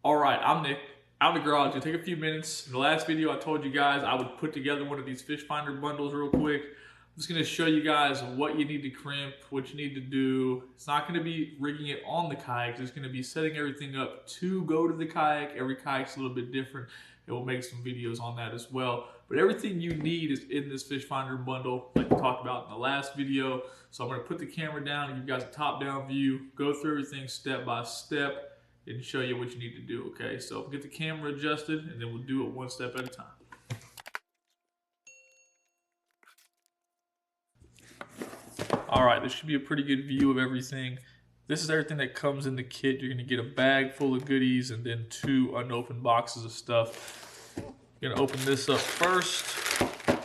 Alright, I'm Nick. Out in the garage. It'll take a few minutes. In the last video, I told you guys I would put together one of these fish finder bundles real quick. I'm just going to show you guys what you need to crimp, what you need to do. It's not going to be rigging it on the kayak. It's going to be setting everything up to go to the kayak. Every kayak's a little bit different. And we'll make some videos on that as well. But everything you need is in this fish finder bundle, like we talked about in the last video. So I'm going to put the camera down and give you guys a top-down view, go through everything step by step, and show you what you need to do, okay? So get the camera adjusted, and then we'll do it one step at a time. All right, this should be a pretty good view of everything. This is everything that comes in the kit. You're gonna get a bag full of goodies and then 2 unopened boxes of stuff. You're gonna open this up first.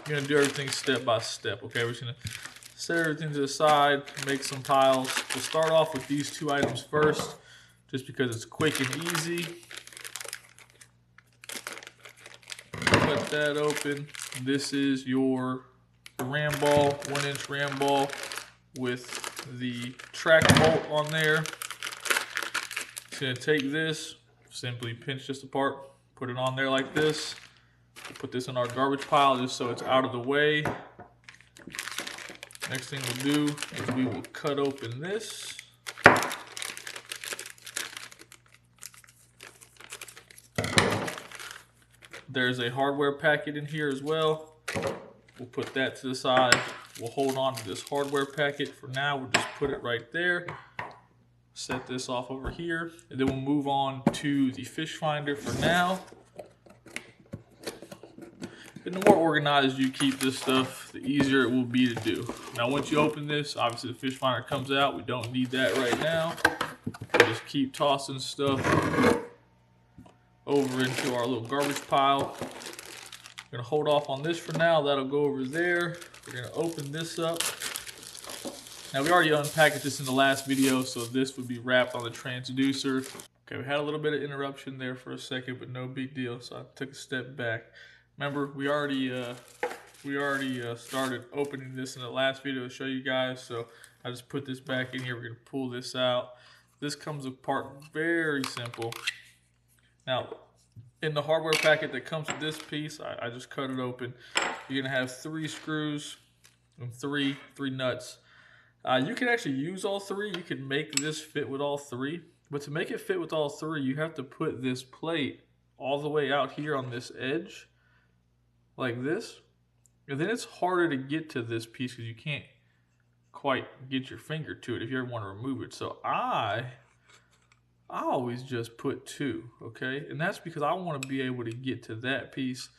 You're gonna do everything step by step, okay? We're just gonna set everything to the side, make some piles. We'll start off with these 2 items first, just because it's quick and easy. Cut that open. This is your ram ball, 1-inch ram ball with the track bolt on there. Just gonna take this, simply pinch this apart, put it on there like this. We'll put this in our garbage pile just so it's out of the way. Next thing we'll do is we will cut open this. There's a hardware packet in here as well. We'll put that to the side. We'll hold on to this hardware packet for now. We'll just put it right there. Set this off over here. And then we'll move on to the fish finder for now. And the more organized you keep this stuff, the easier it will be to do. Now once you open this, obviously the fish finder comes out. We don't need that right now. We'll just keep tossing stuff over into our little garbage pile. We're gonna hold off on this for now. That'll go over there. We're gonna open this up. Now we already unpackaged this in the last video, so this would be wrapped on the transducer. Okay, we had a little bit of interruption there for a second, but no big deal. So I took a step back. Remember, we already started opening this in the last video to show you guys. So I just put this back in here. We're gonna pull this out. This comes apart very simple. Now, in the hardware packet that comes with this piece, I just cut it open. You're gonna have 3 screws and three nuts. You can actually use all 3. You can make this fit with all 3. But to make it fit with all 3, you have to put this plate all the way out here on this edge, like this. And then it's harder to get to this piece because you can't quite get your finger to it if you ever want to remove it. So I always just put 2, okay? And that's because I want to be able to get to that piece.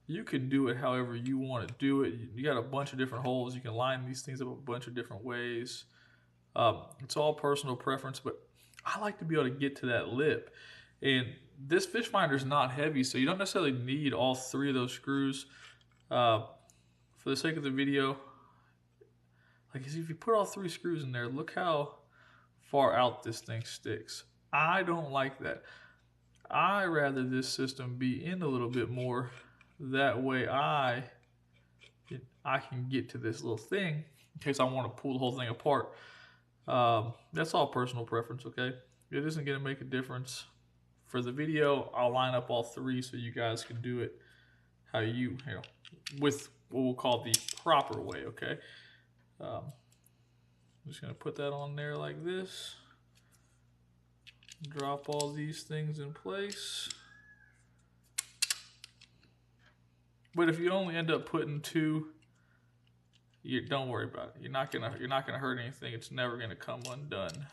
You can do it however you want to do it. You got a bunch of different holes. You can line these things up a bunch of different ways. It's all personal preference, but I like to be able to get to that lip. And this fish finder is not heavy, so you don't necessarily need all 3 of those screws. For the sake of the video, like if you put all 3 screws in there, look how far out this thing sticks. I don't like that. I rather this system be in a little bit more. That way I can get to this little thing in case I want to pull the whole thing apart. That's all personal preference, okay? It isn't going to make a difference. For the video, I'll line up all 3 so you guys can do it how you know, with what we'll call the proper way, okay? I'm just going to put that on there like this. Drop all these things in place. But if you only end up putting 2, don't worry about it. You're not gonna hurt anything. It's never gonna come undone.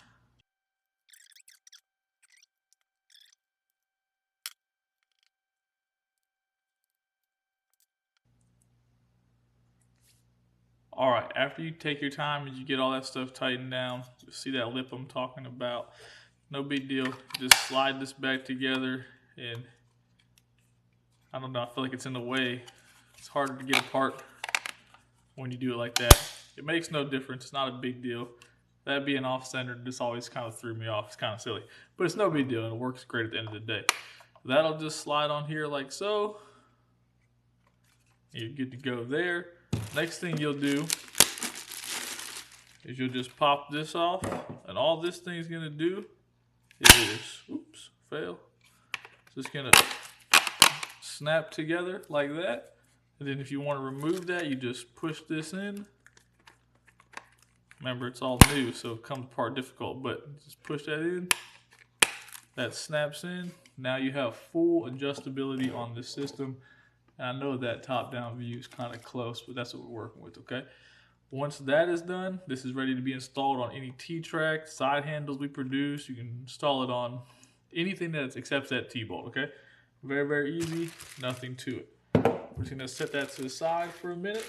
All right, after you take your time and you get all that stuff tightened down, you see that lip I'm talking about. No big deal. Just slide this back together, and I don't know, I feel like it's in the way. It's harder to get apart when you do it like that. It makes no difference. It's not a big deal. That being off-centered just always kind of threw me off. It's kind of silly, but it's no big deal, and it works great at the end of the day. That'll just slide on here like so. You're good to go there. Next thing you'll do is you'll just pop this off, and all this thing's gonna do is, oops, fail. Just gonna snap together like that. And then if you want to remove that, you just push this in. Remember, it's all new, so it comes apart difficult, but just push that in. That snaps in. Now you have full adjustability on this system. And I know that top-down view is kind of close, but that's what we're working with, okay? Once that is done, this is ready to be installed on any T-track, side handles we produce. You can install it on anything that accepts that T-bolt, okay? Very, very easy, nothing to it. We're just gonna set that to the side for a minute.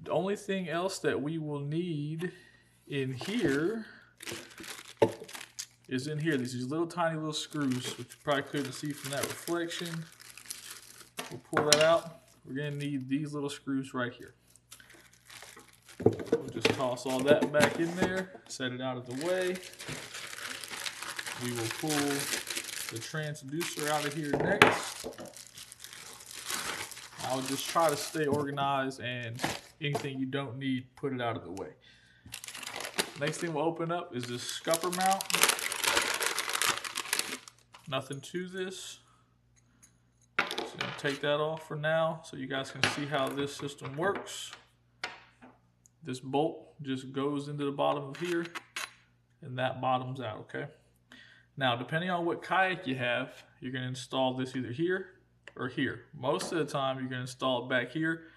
The only thing else that we will need in here is in here. These little tiny little screws, which you probably couldn't see from that reflection. We'll pull that out. We're gonna need these little screws right here. We'll just toss all that back in there, set it out of the way. We will pull the transducer out of here next. I'll just try to stay organized, and anything you don't need, put it out of the way. Next thing we'll open up is this scupper mount. Nothing to this. Just gonna take that off for now so you guys can see how this system works. This bolt just goes into the bottom of here, and that bottoms out, okay? Now, depending on what kayak you have, you're gonna install this either here or here. Most of the time, you're gonna install it back here.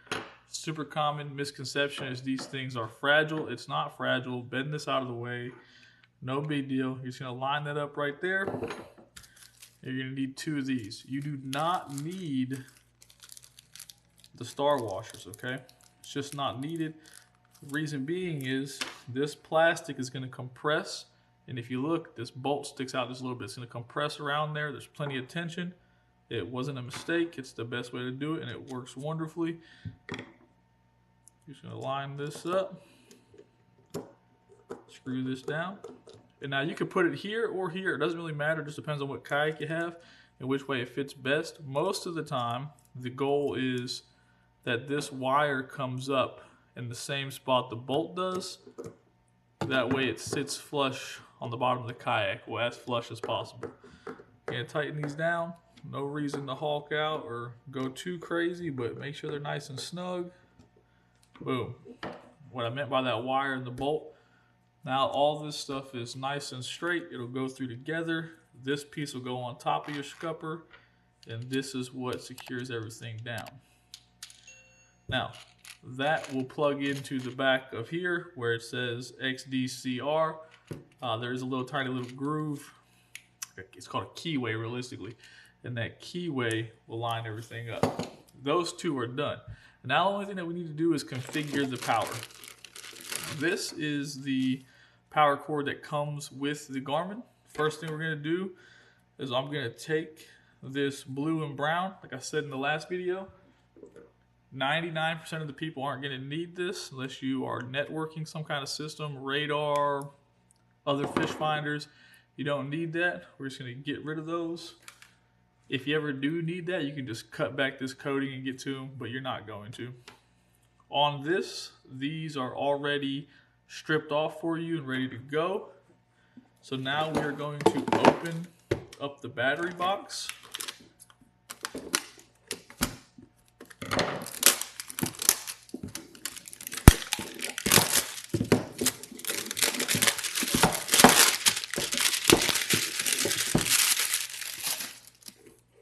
Super common misconception is these things are fragile. It's not fragile. Bend this out of the way. No big deal. You're just gonna line that up right there. You're gonna need 2 of these. You do not need the star washers, okay? It's just not needed. The reason being is this plastic is gonna compress, and if you look, this bolt sticks out just a little bit. It's gonna compress around there. There's plenty of tension. It wasn't a mistake. It's the best way to do it, and it works wonderfully. Just gonna line this up, screw this down. And now you could put it here or here. It doesn't really matter. It just depends on what kayak you have and which way it fits best. Most of the time, the goal is that this wire comes up in the same spot the bolt does. That way it sits flush on the bottom of the kayak, well, as flush as possible. Gonna tighten these down. No reason to hulk out or go too crazy, but make sure they're nice and snug. Boom. What I meant by that wire and the bolt. Now all this stuff is nice and straight. It'll go through together. This piece will go on top of your scupper, and this is what secures everything down. Now, that will plug into the back of here where it says XDCR. There's a little tiny little groove. It's called a keyway realistically. And that keyway will line everything up. Those 2 are done. Now the only thing that we need to do is configure the power. This is the power cord that comes with the Garmin. First thing we're gonna do is I'm gonna take this blue and brown, like I said in the last video. 99% of the people aren't gonna need this unless you are networking some kind of system, radar, other fish finders. You don't need that. We're just gonna get rid of those. If you ever do need that, you can just cut back this coating and get to them, but you're not going to. On this, these are already stripped off for you and ready to go. So now we are going to open up the battery box.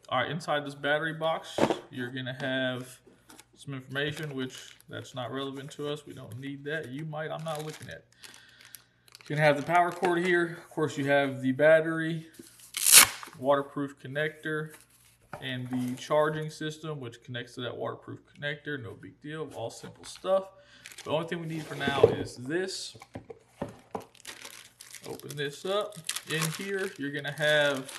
All right, inside this battery box, you're gonna have some information, which that's not relevant to us. We don't need that. You might, I'm not looking at it. You're gonna have the power cord here. Of course, you have the battery, waterproof connector, and the charging system, which connects to that waterproof connector. No big deal, all simple stuff. The only thing we need for now is this. Open this up. In here, you're gonna have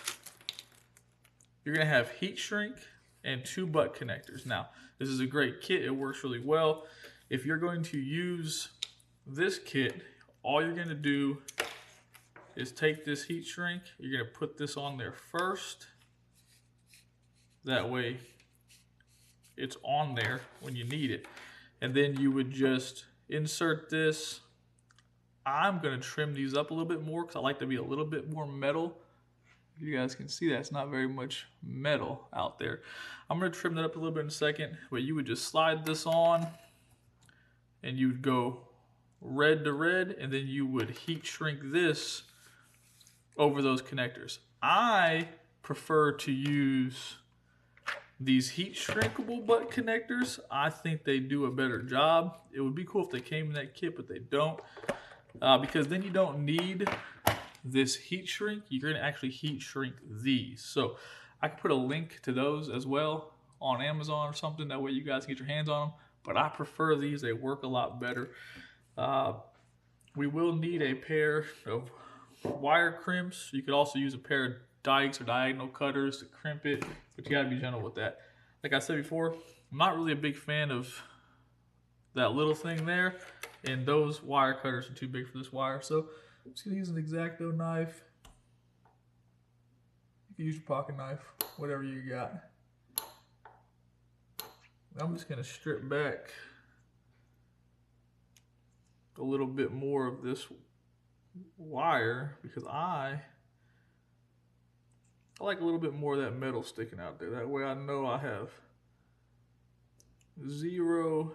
heat shrink and 2 butt connectors. Now, this is a great kit. It works really well. If you're going to use this kit, all you're going to do is take this heat shrink. You're going to put this on there first. That way, it's on there when you need it. And then you would just insert this. I'm going to trim these up a little bit more because I like to be a little bit more metal If you guys can see that, it's not very much metal out there. I'm gonna trim that up a little bit in a second, but you would just slide this on and you would go red to red, and then you would heat shrink this over those connectors. I prefer to use these heat shrinkable butt connectors. I think they do a better job. It would be cool if they came in that kit, but they don't, because then you don't need this heat shrink. You're going to actually heat shrink these. So I can put a link to those as well on Amazon or something. That way you guys can get your hands on them. But I prefer these. They work a lot better. We will need a pair of wire crimps. You could also use a pair of dikes or diagonal cutters to crimp it, but you gotta be gentle with that. Like I said before, I'm not really a big fan of that little thing there, and those wire cutters are too big for this wire. So I'm just gonna use an X-Acto knife. You can use your pocket knife, whatever you got. I'm just gonna strip back a little bit more of this wire because I like a little bit more of that metal sticking out there. That way I know I have zero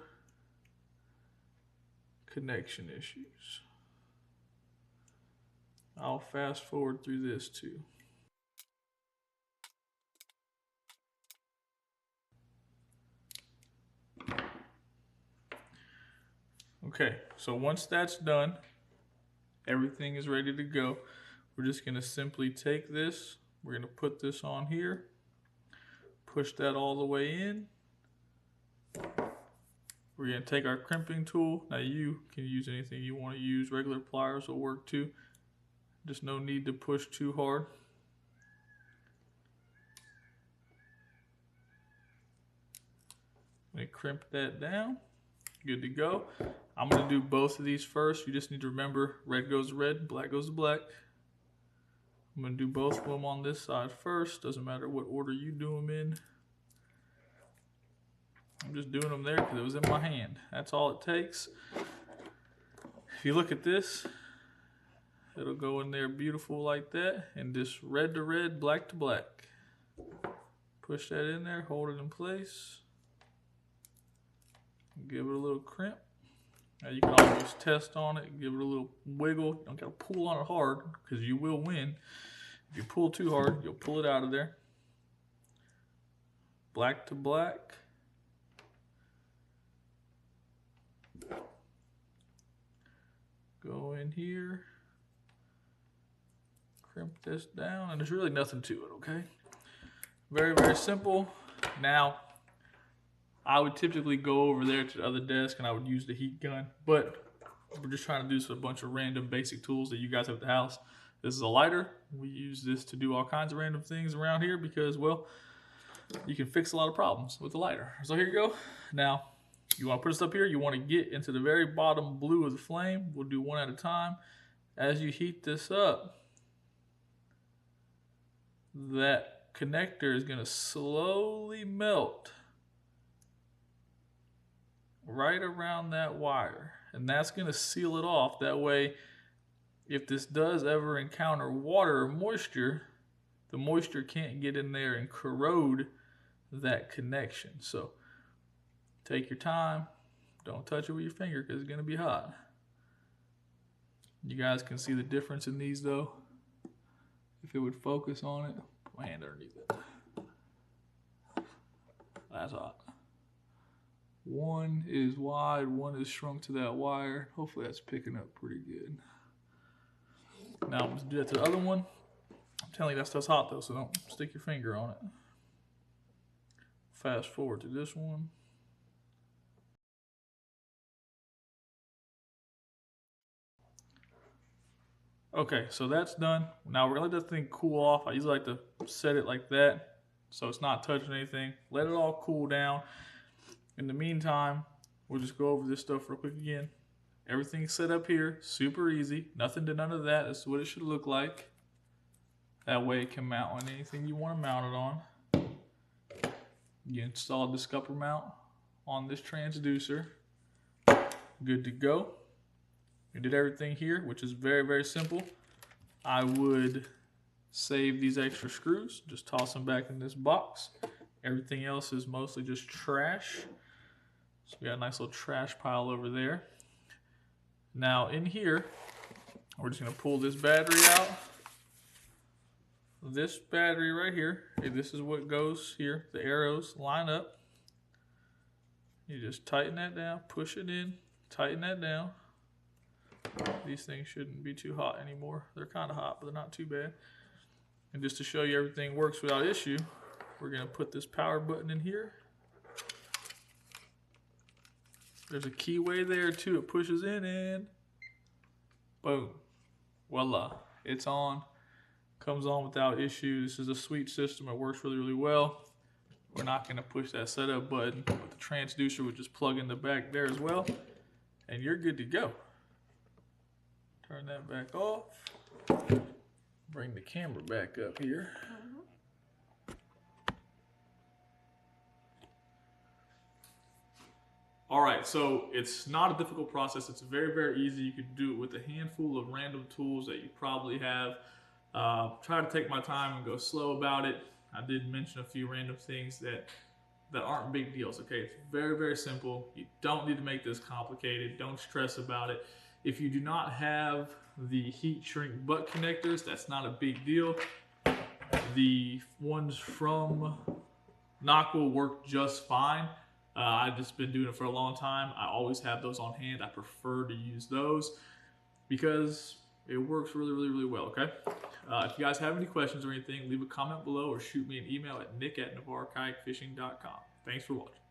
connection issues. I'll fast forward through this too. Okay, so once that's done, everything is ready to go. We're just gonna simply take this, we're gonna put this on here, push that all the way in. We're gonna take our crimping tool. Now you can use anything you wanna use, regular pliers will work too. Just no need to push too hard. I'm gonna crimp that down, good to go. I'm gonna do both of these first. You just need to remember, red goes to red, black goes to black. I'm gonna do both of them on this side first. Doesn't matter what order you do them in. I'm just doing them there because it was in my hand. That's all it takes. If you look at this, it'll go in there beautiful like that, and just red to red, black to black. Push that in there, hold it in place. Give it a little crimp. Now you can always test on it, give it a little wiggle. You don't gotta pull on it hard because you will win. If you pull too hard, you'll pull it out of there. Black to black. Go in here, crimp this down, and there's really nothing to it, okay? Very, very simple. Now, I would typically go over there to the other desk and I would use the heat gun, but we're just trying to do this with a bunch of random basic tools that you guys have at the house. This is a lighter. We use this to do all kinds of random things around here because, well, you can fix a lot of problems with the lighter. So here you go. Now, you want to put this up here. You want to get into the very bottom blue of the flame. We'll do one at a time. As you heat this up, that connector is going to slowly melt right around that wire, and that's going to seal it off. That way, if this does ever encounter water or moisture, the moisture can't get in there and corrode that connection. So take your time, don't touch it with your finger because it's going to be hot. You guys can see the difference in these though. If it would focus on it, put my hand underneath it. That's hot. One is wide, one is shrunk to that wire. Hopefully that's picking up pretty good. Now I'm going to do that to the other one. I'm telling you that stuff's hot though, so don't stick your finger on it. Fast forward to this one. Okay, so that's done. Now we're gonna let that thing cool off. I usually like to set it like that so it's not touching anything. Let it all cool down. In the meantime, we'll just go over this stuff real quick again. Everything's set up here, super easy. Nothing to none of that. That's what it should look like. That way it can mount on anything you want to mount it on. You installed the scupper mount on this transducer. Good to go. We did everything here, which is very, very simple. I would save these extra screws. Just toss them back in this box. Everything else is mostly just trash. So we got a nice little trash pile over there. Now in here, we're just gonna pull this battery out. This battery right here, this is what goes here. The arrows line up. You just tighten that down, push it in, tighten that down. These things shouldn't be too hot anymore. They're kind of hot, but they're not too bad. And just to show you everything works without issue, we're gonna put this power button in here. There's a keyway there too. It pushes in and boom, voila, it's on. Comes on without issue. This is a sweet system. It works really, really well. We're not going to push that setup button, but the transducer would just plug in the back there as well, and you're good to go. Turn that back off. Bring the camera back up here. All right, so it's not a difficult process. It's very, very easy. You can do it with a handful of random tools that you probably have. Try to take my time and go slow about it. I did mention a few random things that aren't big deals, okay? It's very, very simple. You don't need to make this complicated. Don't stress about it. If you do not have the heat shrink butt connectors, that's not a big deal. The ones from Nock will work just fine. I've just been doing it for a long time. I always have those on hand. I prefer to use those because it works really, really, really well, okay? If you guys have any questions or anything, leave a comment below or shoot me an email at nick@navarrekayakfishing.com. Thanks for watching.